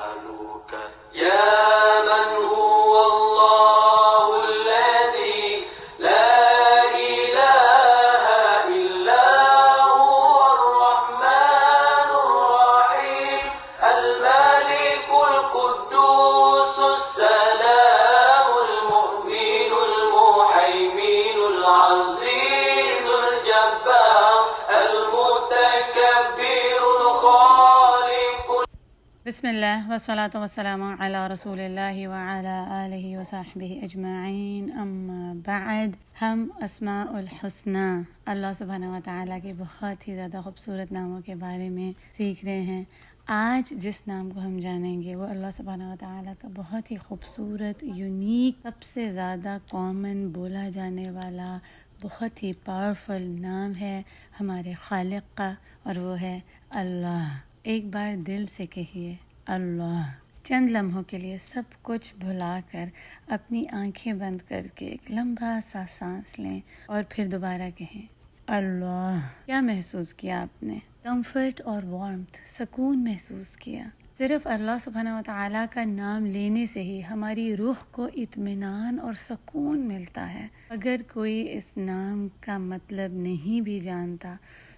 يا من هو الله الذي لا إله إلا هو الرحمن الرحيم الملك القدوس السلام المؤمن المهيمن العزيز الجبار المتكبر الخالق. بسم الله والصلاة والسلام على رسول الله وعلى آله وصحبه أجمعین اما بعد. ہم اسماء الحسنہ اللہ سبحانہ و تعالیٰ کے بہت ہی زیادہ خوبصورت ناموں کے بارے میں سیکھ رہے ہیں. آج جس نام کو ہم جانیں گے وہ اللہ سبحانہ و تعالیٰ کا بہت ہی خوبصورت، یونیک، سب سے زیادہ کامن بولا جانے والا بہت ہی پاورفل نام ہے ہمارے خالق کا، اور وہ ہے اللہ. ایک بار دل سے کہیے اللہ. چند لمحوں کے لیے سب کچھ بھلا کر اپنی آنکھیں بند کر کے ایک لمبا سا سانس لیں اور پھر دوبارہ کہیں اللہ. کیا محسوس کیا آپ نے؟ کمفرٹ اور وارمتھ، سکون محسوس کیا. صرف اللہ سبحانہ و تعالیٰ کا نام لینے سے ہی ہماری روح کو اطمینان اور سکون ملتا ہے. اگر کوئی اس نام کا مطلب نہیں بھی جانتا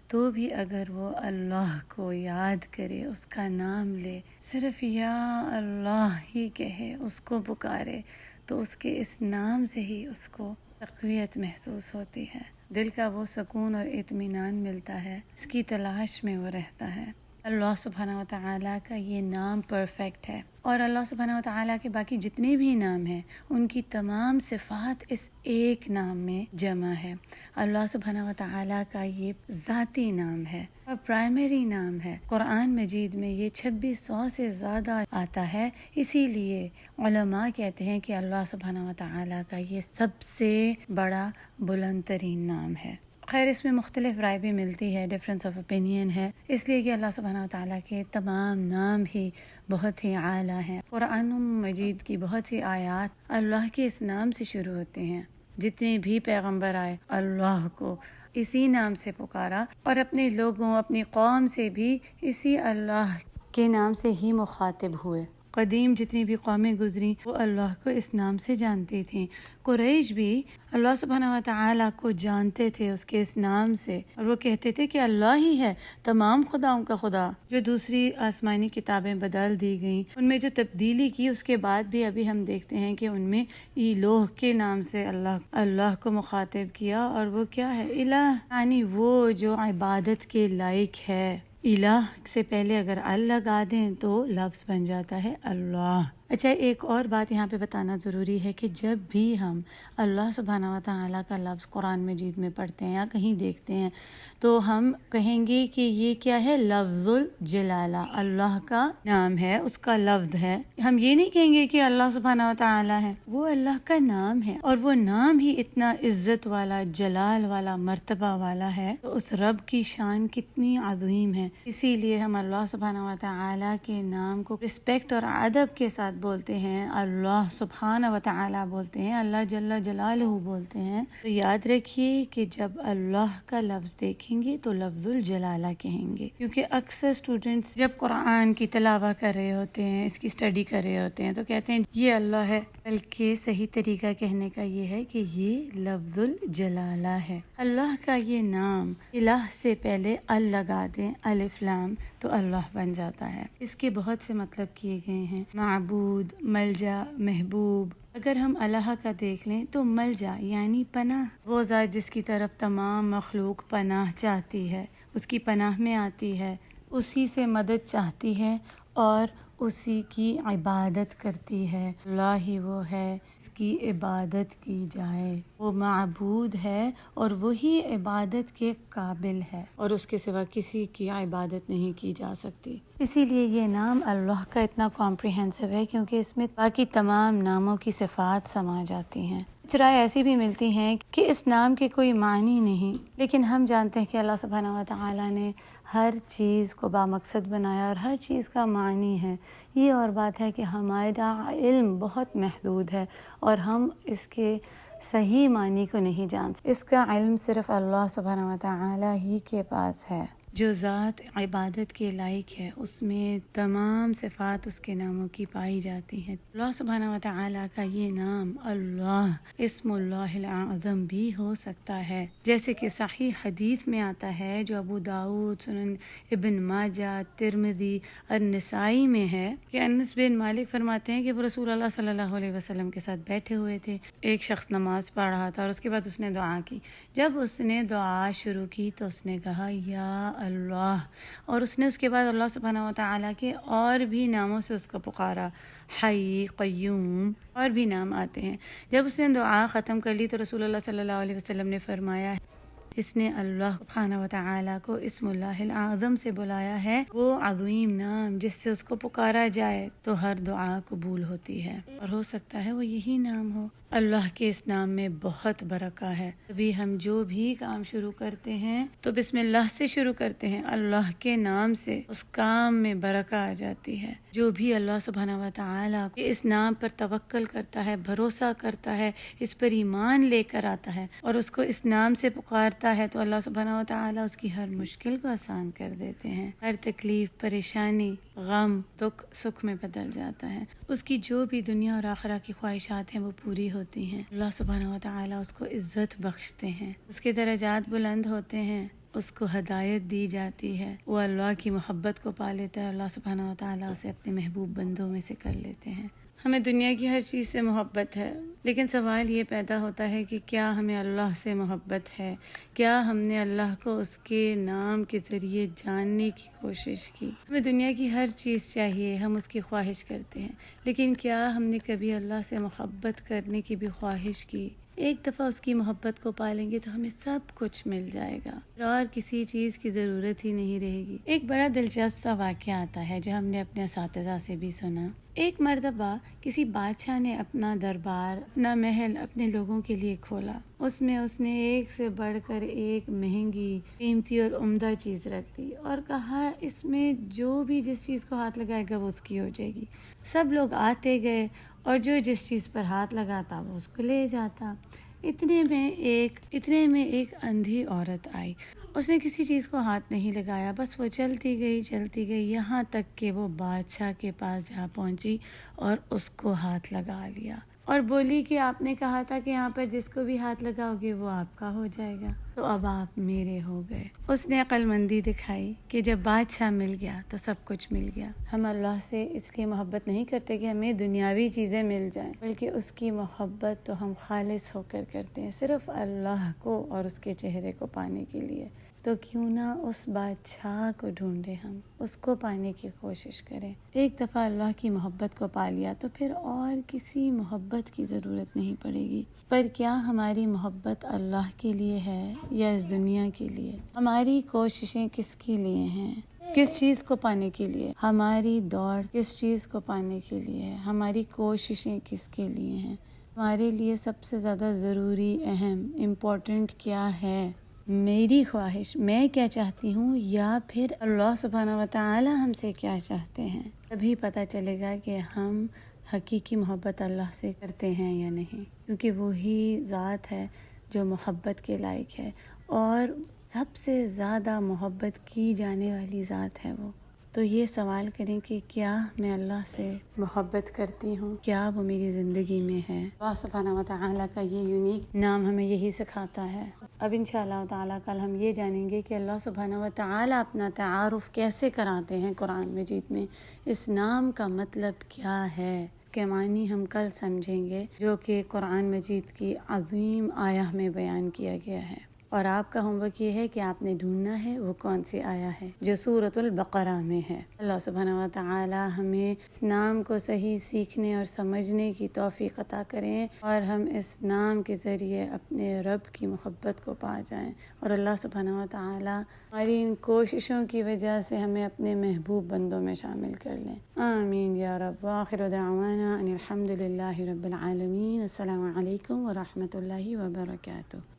تو بھی اگر وہ اللہ کو یاد کرے، اس کا نام لے، صرف یا اللہ ہی کہے، اس کو پکارے، تو اس کے اس نام سے ہی اس کو تقویت محسوس ہوتی ہے. دل کا وہ سکون اور اطمینان ملتا ہے، اس کی تلاش میں وہ رہتا ہے. اللہ سبحانہ و تعالیٰ کا یہ نام پرفیکٹ ہے، اور اللہ سبحانہ و تعالیٰ کے باقی جتنے بھی نام ہیں ان کی تمام صفات اس ایک نام میں جمع ہے. اللہ سبحانہ و تعالیٰ کا یہ ذاتی نام ہے اور پرائمری نام ہے. قرآن مجید میں یہ 2600 سے زیادہ آتا ہے. اسی لیے علماء کہتے ہیں کہ اللہ سبحانہ و تعالیٰ کا یہ سب سے بڑا بلند ترین نام ہے. خیر، اس میں مختلف رائے بھی ملتی ہے، ڈفرینس آف اوپینین ہے، اس لیے کہ اللہ سبحانہ و تعالیٰ کے تمام نام ہی بہت ہی اعلیٰ ہیں. قرآن مجید کی بہت سی آیات اللہ کے اس نام سے شروع ہوتے ہیں. جتنے بھی پیغمبر آئے اللہ کو اسی نام سے پکارا، اور اپنے لوگوں، اپنی قوم سے بھی اسی اللہ کے نام سے ہی مخاطب ہوئے. قدیم جتنی بھی قومیں گزری وہ اللہ کو اس نام سے جانتی تھیں. قریش بھی اللہ سبحانہ و تعالیٰ کو جانتے تھے اس کے اس نام سے، اور وہ کہتے تھے کہ اللہ ہی ہے تمام خداؤں کا خدا. جو دوسری آسمانی کتابیں بدل دی گئیں، ان میں جو تبدیلی کی، اس کے بعد بھی ابھی ہم دیکھتے ہیں کہ ان میں الوہ کے نام سے اللہ کو مخاطب کیا. اور وہ کیا ہے؟ الہ، یعنی وہ جو عبادت کے لائق ہے. الہ سے پہلے اگر ال لگا دیں تو لفظ بن جاتا ہے اللہ. اچھا، ایک اور بات یہاں پہ بتانا ضروری ہے کہ جب بھی ہم اللہ سبحانہ و تعالیٰ کا لفظ قرآن مجید میں پڑھتے ہیں یا کہیں دیکھتے ہیں تو ہم کہیں گے کہ یہ کیا ہے؟ لفظ الجلالہ، اللہ کا نام ہے، اس کا لفظ ہے. ہم یہ نہیں کہیں گے کہ اللہ سبحانہ و تعالیٰ ہے، وہ اللہ کا نام ہے، اور وہ نام ہی اتنا عزت والا، جلال والا، مرتبہ والا ہے. تو اس رب کی شان کتنی عظیم ہے. اسی لیے ہم اللہ سبحانہ و تعالیٰ کے نام کو رسپیکٹ اور ادب کے ساتھ بولتے ہیں. اللہ سبحانہ و تعالیٰ بولتے ہیں، اللہ جل جلالہ بولتے ہیں. تو یاد رکھیے کہ جب اللہ کا لفظ دیکھیں گے تو لفظ الجلالہ کہیں گے، کیونکہ اکثر اسٹوڈنٹس جب قرآن کی تلاوت کر رہے ہوتے ہیں، اس کی اسٹڈی کر رہے ہوتے ہیں، تو کہتے ہیں یہ اللہ ہے، بلکہ صحیح طریقہ کہنے کا یہ ہے کہ یہ لفظ الجلالہ ہے. اللہ کا یہ نام الہ سے پہلے ال لگا دیں، الف لام، تو اللہ بن جاتا ہے. اس کے بہت سے مطلب کیے گئے ہیں: معبود، ملجا، محبوب. اگر ہم اللہ کا دیکھ لیں تو ملجا یعنی پناہ، وہ ذات جس کی طرف تمام مخلوق پناہ چاہتی ہے، اس کی پناہ میں آتی ہے، اسی سے مدد چاہتی ہے اور اسی کی عبادت کرتی ہے. اللہ ہی وہ ہے اس کی عبادت کی جائے. وہ معبود ہے اور وہی عبادت کے قابل ہے، اور اس کے سوا کسی کی عبادت نہیں کی جا سکتی. اسی لیے یہ نام اللہ کا اتنا کمپریہنسو ہے، کیونکہ اس میں باقی تمام ناموں کی صفات سما جاتی ہیں. کچھ رائے ایسی بھی ملتی ہیں کہ اس نام کے کوئی معنی نہیں، لیکن ہم جانتے ہیں کہ اللہ سبحانہ و تعالیٰ نے ہر چیز کو بامقصد بنایا اور ہر چیز کا معنی ہے. یہ اور بات ہے کہ ہمارا علم بہت محدود ہے اور ہم اس کے صحیح معنی کو نہیں جان سکتے. اس کا علم صرف اللہ سبحانہ و تعالیٰ ہی کے پاس ہے. جو ذات عبادت کے لائق ہے اس میں تمام صفات اس کے ناموں کی پائی جاتی ہیں۔ اللہ سبحانہ و تعالیٰ کا یہ نام اللہ اسم اللہ الاعظم بھی ہو سکتا ہے، جیسے کہ صحیح حدیث میں آتا ہے جو ابو داؤد، سنن ابن ماجہ، ترمذی، النسائی میں ہے کہ انس بن مالک فرماتے ہیں کہ وہ رسول اللہ صلی اللہ علیہ وسلم کے ساتھ بیٹھے ہوئے تھے۔ ایک شخص نماز پڑھ رہا تھا اور اس کے بعد اس نے دعا کی۔ جب اس نے دعا شروع کی تو اس نے کہا یا اللہ، اور اس نے اس کے بعد اللہ سبحانہ و تعالیٰ کے اور بھی ناموں سے اس کو پکارا، حی، قیوم، اور بھی نام آتے ہیں۔ جب اس نے دعا ختم کر لی تو رسول اللہ صلی اللہ علیہ وسلم نے فرمایا اس نے اللہ سبحانہ و تعالیٰ کو اسم اللہ الاعظم سے بلایا ہے، وہ عظیم نام جس سے اس کو پکارا جائے تو ہر دعا قبول ہوتی ہے، اور ہو سکتا ہے وہ یہی نام ہو۔ اللہ کے اس نام میں بہت برکت ہے۔ ابھی ہم جو بھی کام شروع کرتے ہیں تو بسم اللہ سے شروع کرتے ہیں، اللہ کے نام سے اس کام میں برکت آ جاتی ہے۔ جو بھی اللہ سبحانہ و تعالیٰ کے اس نام پر توکل کرتا ہے، بھروسہ کرتا ہے، اس پر ایمان لے کر آتا ہے اور اس کو اس نام سے پکارتا ہے تو اللہ سبحانہ و تعالیٰ اس کی ہر مشکل کو آسان کر دیتے ہیں۔ ہر تکلیف، پریشانی، غم، دکھ سکھ میں بدل جاتا ہے۔ اس کی جو بھی دنیا اور آخرہ کی خواہشات ہیں وہ پوری ہوتی ہیں۔ اللہ سبحانہ و تعالیٰ اس کو عزت بخشتے ہیں، اس کے درجات بلند ہوتے ہیں، اس کو ہدایت دی جاتی ہے، وہ اللہ کی محبت کو پا لیتا ہے، اللہ سبحانہ و تعالیٰ اسے اپنے محبوب بندوں میں سے کر لیتے ہیں۔ ہمیں دنیا کی ہر چیز سے محبت ہے، لیکن سوال یہ پیدا ہوتا ہے کہ کیا ہمیں اللہ سے محبت ہے؟ کیا ہم نے اللہ کو اس کے نام کے ذریعے جاننے کی کوشش کی؟ ہمیں دنیا کی ہر چیز چاہیے، ہم اس کی خواہش کرتے ہیں، لیکن کیا ہم نے کبھی اللہ سے محبت کرنے کی بھی خواہش کی؟ ایک دفعہ اس کی محبت کو پالیں گے تو ہمیں سب کچھ مل جائے گا اور کسی چیز کی ضرورت ہی نہیں رہے گی۔ ایک بڑا دلچسپ سا واقعہ آتا ہے جو ہم نے اپنے اساتذہ سے بھی سنا۔ ایک مرتبہ کسی بادشاہ نے اپنا دربار، اپنا محل اپنے لوگوں کے لیے کھولا۔ اس نے ایک سے بڑھ کر ایک مہنگی، قیمتی اور عمدہ چیز رکھ دی اور کہا اس میں جو بھی جس چیز کو ہاتھ لگائے گا وہ اس کی ہو جائے گی۔ سب لوگ آتے گئے اور جو جس چیز پر ہاتھ لگاتا وہ اس کو لے جاتا۔ اتنے میں ایک اندھی عورت آئی۔ اس نے کسی چیز کو ہاتھ نہیں لگایا، بس وہ چلتی گئی یہاں تک کہ وہ بادشاہ کے پاس جا پہنچی اور اس کو ہاتھ لگا لیا اور بولی کہ آپ نے کہا تھا کہ یہاں پر جس کو بھی ہاتھ لگاؤ گے وہ آپ کا ہو جائے گا، تو اب آپ میرے ہو گئے۔ اس نے عقل مندی دکھائی کہ جب بادشاہ مل گیا تو سب کچھ مل گیا۔ ہم اللہ سے اس لیے محبت نہیں کرتے کہ ہمیں دنیاوی چیزیں مل جائیں، بلکہ اس کی محبت تو ہم خالص ہو کر کرتے ہیں، صرف اللہ کو اور اس کے چہرے کو پانے کے لیے۔ تو کیوں نہ اس بادشاہ کو ڈھونڈے، ہم اس کو پانے کی کوشش کریں۔ ایک دفعہ اللہ کی محبت کو پا لیا تو پھر اور کسی محبت کی ضرورت نہیں پڑے گی۔ پر کیا ہماری محبت اللہ کے لیے ہے یا اس دنیا کے لیے؟ ہماری کوششیں کس کے لیے ہیں؟ کس چیز کو پانے کے لیے؟ ہماری دوڑ کس چیز کو پانے کے لیے ہے؟ ہماری کوششیں کس کے لیے ہیں؟ ہمارے لیے سب سے زیادہ ضروری، اہم، امپورٹنٹ کیا ہے؟ میری خواہش، میں کیا چاہتی ہوں، یا پھر اللہ سبحانہ و تعالی ہم سے کیا چاہتے ہیں؟ تبھی پتہ چلے گا کہ ہم حقیقی محبت اللہ سے کرتے ہیں یا نہیں، کیونکہ وہی ذات ہے جو محبت کے لائق ہے اور سب سے زیادہ محبت کی جانے والی ذات ہے وہ۔ تو یہ سوال کریں کہ کیا میں اللہ سے محبت کرتی ہوں؟ کیا وہ میری زندگی میں ہے؟ اللہ سبحانہ و تعالیٰ کا یہ یونیک نام ہمیں یہی سکھاتا ہے۔ اب انشاءاللہ تعالیٰ کل ہم یہ جانیں گے کہ اللہ سبحانہ و تعالیٰ اپنا تعارف کیسے کراتے ہیں قرآن مجید میں، اس نام کا مطلب کیا ہے، اس کے معنی ہم کل سمجھیں گے، جو کہ قرآن مجید کی عظیم آیہ میں بیان کیا گیا ہے۔ اور آپ کا ہوم ورک یہ ہے کہ آپ نے ڈھونڈنا ہے وہ کون سی آیا ہے جو سورۃ البقرہ میں ہے۔ اللہ سبحانہ و تعالی ہمیں اس نام کو صحیح سیکھنے اور سمجھنے کی توفیق عطا کریں اور ہم اس نام کے ذریعے اپنے رب کی محبت کو پا جائیں، اور اللہ سبحانہ و تعالی ہماری ان کوششوں کی وجہ سے ہمیں اپنے محبوب بندوں میں شامل کر لیں۔ آمین یا رب۔ وآخر دعوانا ان الحمد للہ رب العالمین۔ السلام علیکم ورحمۃ اللہ وبرکاتہ۔